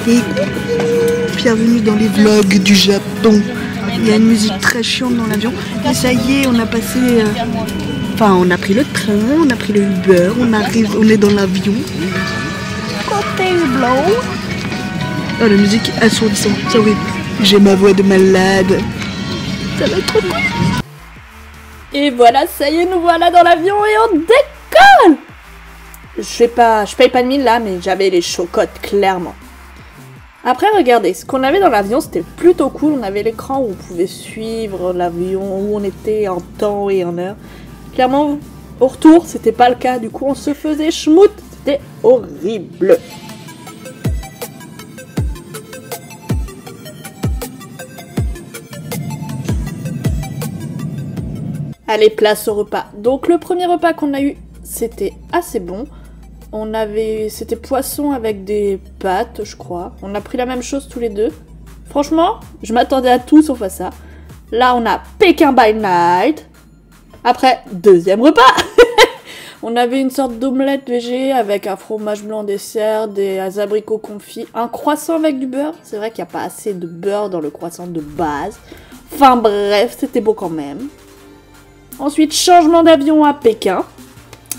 Et bienvenue dans les vlogs du Japon. Il y a une musique très chiante dans l'avion. Et ça y est, on a passé... Enfin, on a pris le train, on a pris le Uber, on est dans l'avion. Côté blow. Oh, la musique assourdissante, ça oui. J'ai ma voix de malade. Ça va être trop cool. Et voilà, ça y est, nous voilà dans l'avion et on décolle. Je paye pas de mine là, mais j'avais les chocottes, clairement. Après, regardez, ce qu'on avait dans l'avion, c'était plutôt cool. On avait l'écran où on pouvait suivre l'avion, où on était en temps et en heure. Clairement, au retour, c'était pas le cas. Du coup, on se faisait schmout. C'était horrible. Allez, place au repas. Donc, le premier repas qu'on a eu, c'était assez bon. C'était poisson avec des pâtes, je crois. On a pris la même chose tous les deux. Franchement, je m'attendais à tout sauf à ça. Là, on a Pékin by night. Après, deuxième repas. On avait une sorte d'omelette végé avec un fromage blanc dessert, des abricots confits, un croissant avec du beurre. C'est vrai qu'il n'y a pas assez de beurre dans le croissant de base. Enfin bref, c'était beau quand même. Ensuite, changement d'avion à Pékin.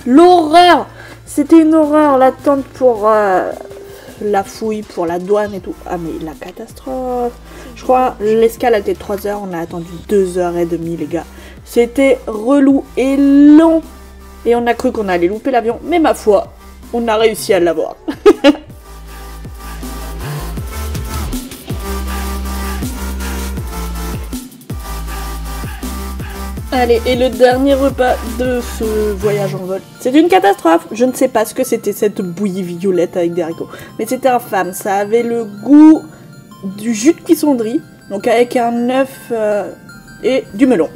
L'horreur! C'était une horreur, l'attente pour la fouille, pour la douane et tout. Ah mais la catastrophe! Je crois l'escale était 3 heures, on a attendu 2h30 les gars. C'était relou et long. Et on a cru qu'on allait louper l'avion, mais ma foi, on a réussi à l'avoir. Allez, et le dernier repas de ce voyage en vol, c'est une catastrophe. Je ne sais pas ce que c'était cette bouillie violette avec des haricots, mais c'était infâme. Ça avait le goût du jus de cuissonnerie, donc avec un œuf et du melon.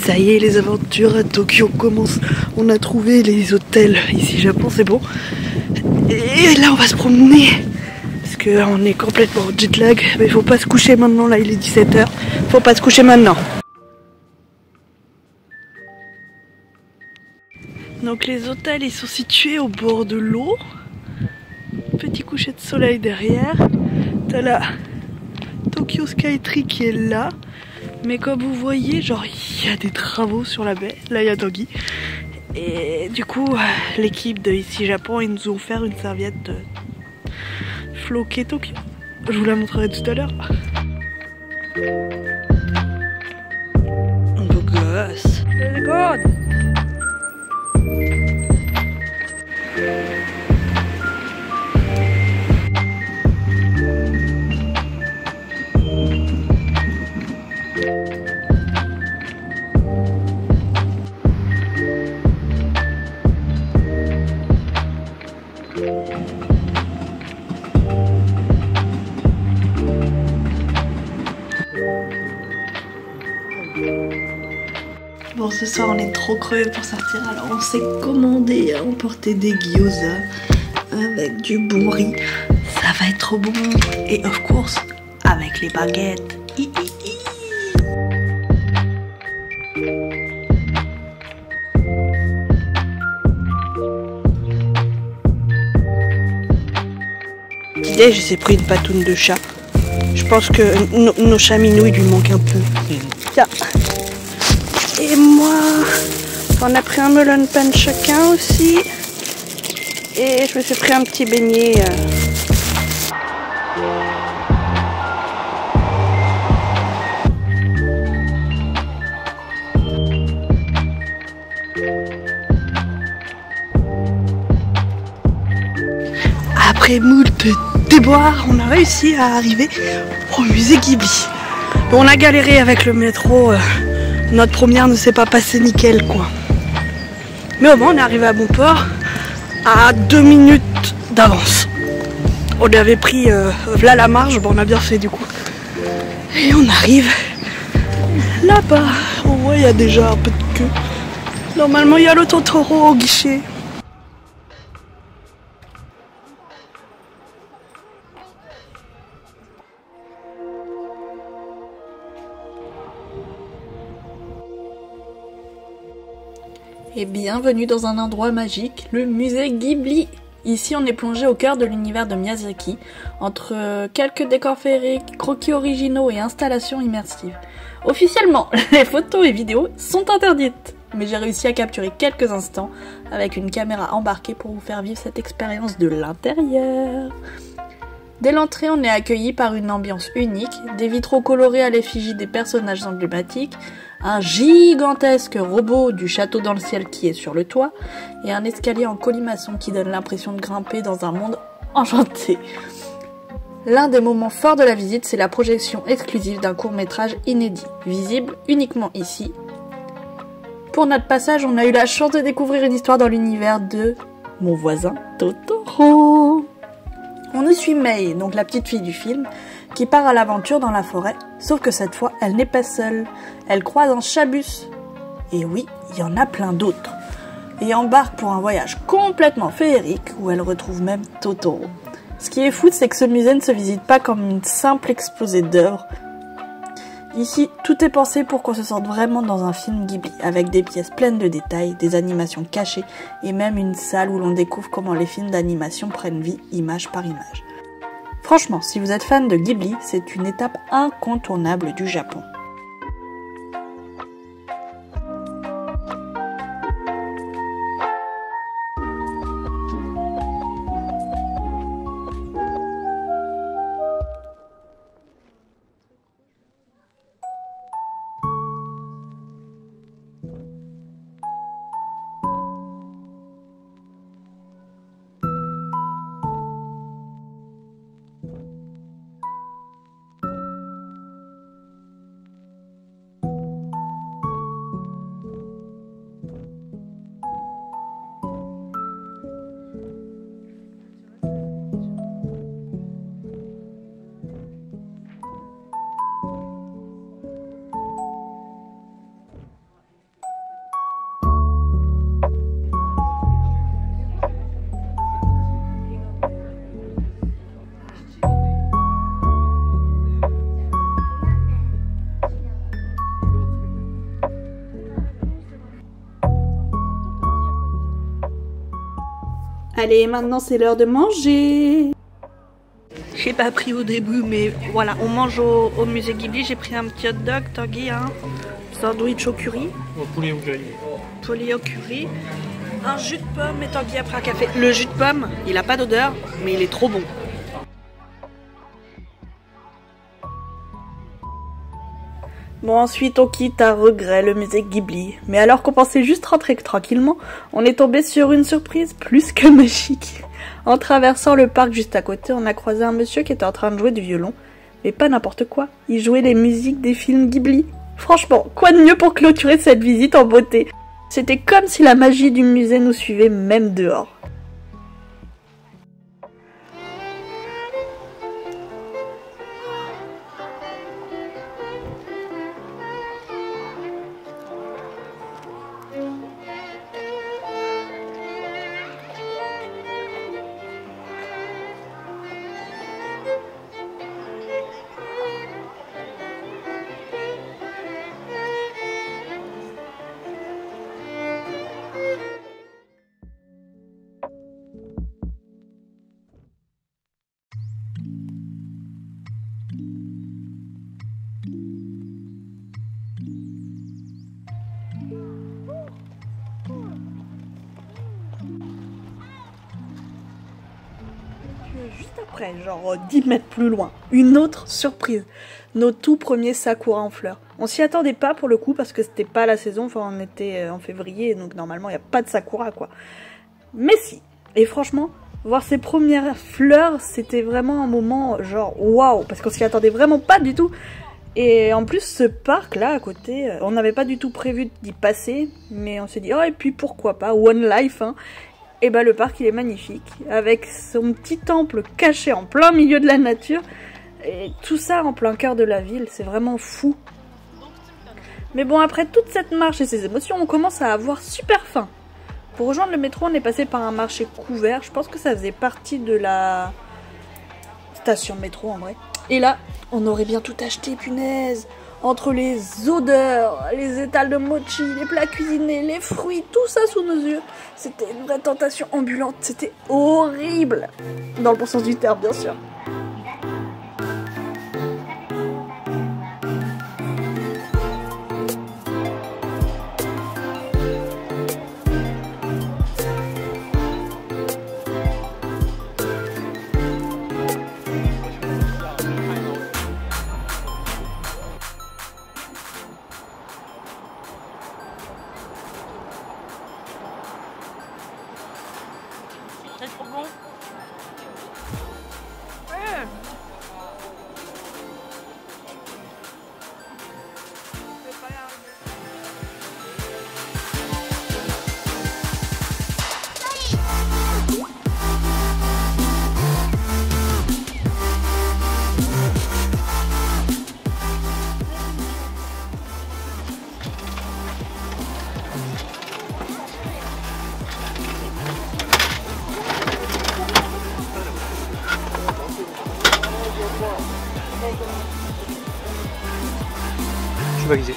Ça y est, les aventures à Tokyo commencent. On a trouvé les hôtels ici, Japon, c'est bon. Et là, on va se promener. Parce qu'on est complètement en jet lag. Mais il faut pas se coucher maintenant, là, il est 17h. Faut pas se coucher maintenant. Donc les hôtels, ils sont situés au bord de l'eau. Petit coucher de soleil derrière. T'as la Tokyo Skytree qui est là. Mais comme vous voyez, genre il y a des travaux sur la baie. Là il y a Tanguy. Et du coup, l'équipe de ici Japon, ils nous ont offert une serviette floquée Tokyo. Je vous la montrerai tout à l'heure. Un beau gosse. C'est good. Bon, ce soir on est trop crevés pour sortir, alors on s'est commandé à emporter des gyoza avec du bon riz. Ça va être trop bon. Et of course, avec les baguettes. Petit-déj, j'ai pris une patoune de chat. Je pense que nos chats minous, il lui manque un peu. Tiens. Et moi, on a pris un melon pan chacun aussi. Et je me suis pris un petit beignet. Après moult déboires, on a réussi à arriver au musée Ghibli. On a galéré avec le métro. Notre première ne s'est pas passée nickel quoi. Mais au moins on est arrivé à bon port à 2 minutes d'avance. On avait pris là la marge, bon on a bien fait du coup. Et on arrive là-bas. On voit il y a déjà un peu de queue. Normalement il y a le Totoro au guichet. Et bienvenue dans un endroit magique, le musée Ghibli. Ici, on est plongé au cœur de l'univers de Miyazaki, entre quelques décors féeriques, croquis originaux et installations immersives. Officiellement, les photos et vidéos sont interdites, mais j'ai réussi à capturer quelques instants avec une caméra embarquée pour vous faire vivre cette expérience de l'intérieur. Dès l'entrée, on est accueilli par une ambiance unique, des vitraux colorés à l'effigie des personnages emblématiques, un gigantesque robot du château dans le ciel qui est sur le toit, et un escalier en colimaçon qui donne l'impression de grimper dans un monde enchanté. L'un des moments forts de la visite, c'est la projection exclusive d'un court-métrage inédit, visible uniquement ici. Pour notre passage, on a eu la chance de découvrir une histoire dans l'univers de mon voisin Totoro. On y suit Mei, donc la petite fille du film, qui part à l'aventure dans la forêt, sauf que cette fois, elle n'est pas seule. Elle croise un chabus. Et oui, il y en a plein d'autres. Et embarque pour un voyage complètement féerique, où elle retrouve même Totoro. Ce qui est fou, c'est que ce musée ne se visite pas comme une simple exposé d'œuvres. Ici, tout est pensé pour qu'on se sente vraiment dans un film Ghibli, avec des pièces pleines de détails, des animations cachées, et même une salle où l'on découvre comment les films d'animation prennent vie image par image. Franchement, si vous êtes fan de Ghibli, c'est une étape incontournable du Japon. Allez, maintenant c'est l'heure de manger. J'ai pas pris au début, mais voilà, on mange au musée Ghibli. J'ai pris un petit hot dog, Tanguy, un sandwich au curry. Poulet au curry. Poulet au curry. Un jus de pomme et Tanguy après un café. Le jus de pomme, il a pas d'odeur, mais il est trop bon. Bon, ensuite on quitte à regret le musée Ghibli. Mais alors qu'on pensait juste rentrer tranquillement, on est tombé sur une surprise plus que magique. En traversant le parc juste à côté, on a croisé un monsieur qui était en train de jouer du violon. Mais pas n'importe quoi, il jouait les musiques des films Ghibli. Franchement, quoi de mieux pour clôturer cette visite en beauté? C'était comme si la magie du musée nous suivait même dehors. Juste après, genre 10 mètres plus loin, une autre surprise. Nos tout premiers sakura en fleurs. On s'y attendait pas pour le coup parce que c'était pas la saison, enfin on était en février donc normalement il n'y a pas de sakura quoi. Mais si, et franchement, voir ces premières fleurs c'était vraiment un moment genre waouh, parce qu'on s'y attendait vraiment pas du tout. Et en plus ce parc là à côté, on n'avait pas du tout prévu d'y passer, mais on s'est dit oh et puis pourquoi pas, One Life hein. Et bah le parc il est magnifique, avec son petit temple caché en plein milieu de la nature, et tout ça en plein cœur de la ville, c'est vraiment fou. Mais bon, après toute cette marche et ces émotions, on commence à avoir super faim. Pour rejoindre le métro, on est passé par un marché couvert, je pense que ça faisait partie de la station métro en vrai. Et là, on aurait bien tout acheté, punaise. Entre les odeurs, les étals de mochi, les plats cuisinés, les fruits, tout ça sous nos yeux, c'était une vraie tentation ambulante, c'était horrible. Dans le bon sens du terme, bien sûr. C'est trop bon. Ouais. Je suis validé.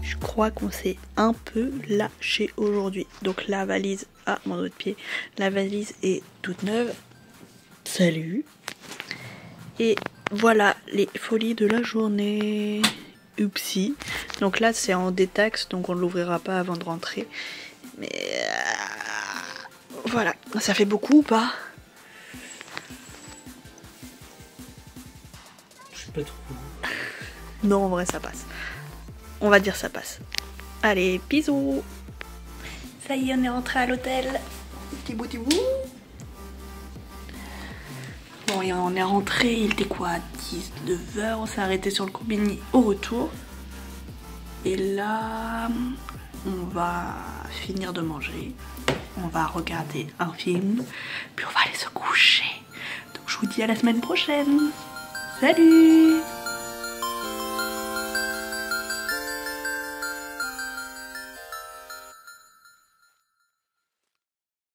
Je crois qu'on s'est un peu lâché aujourd'hui. Donc la valise, ah mon autre pied, la valise est toute neuve. Salut. Et voilà les folies de la journée. Oupsie. Donc là c'est en détaxe, donc on ne l'ouvrira pas avant de rentrer. Mais voilà, ça fait beaucoup ou pas? Je suis pas trop. Non, en vrai ça passe. On va dire ça passe. Allez, bisous. Ça y est, on est rentré à l'hôtel. Petit bout, petit bout. Bon, et on est rentré, il était quoi, 19h, on s'est arrêté sur le Combini au retour. Et là, on va finir de manger. On va regarder un film, puis on va aller se coucher. Donc je vous dis à la semaine prochaine. Salut!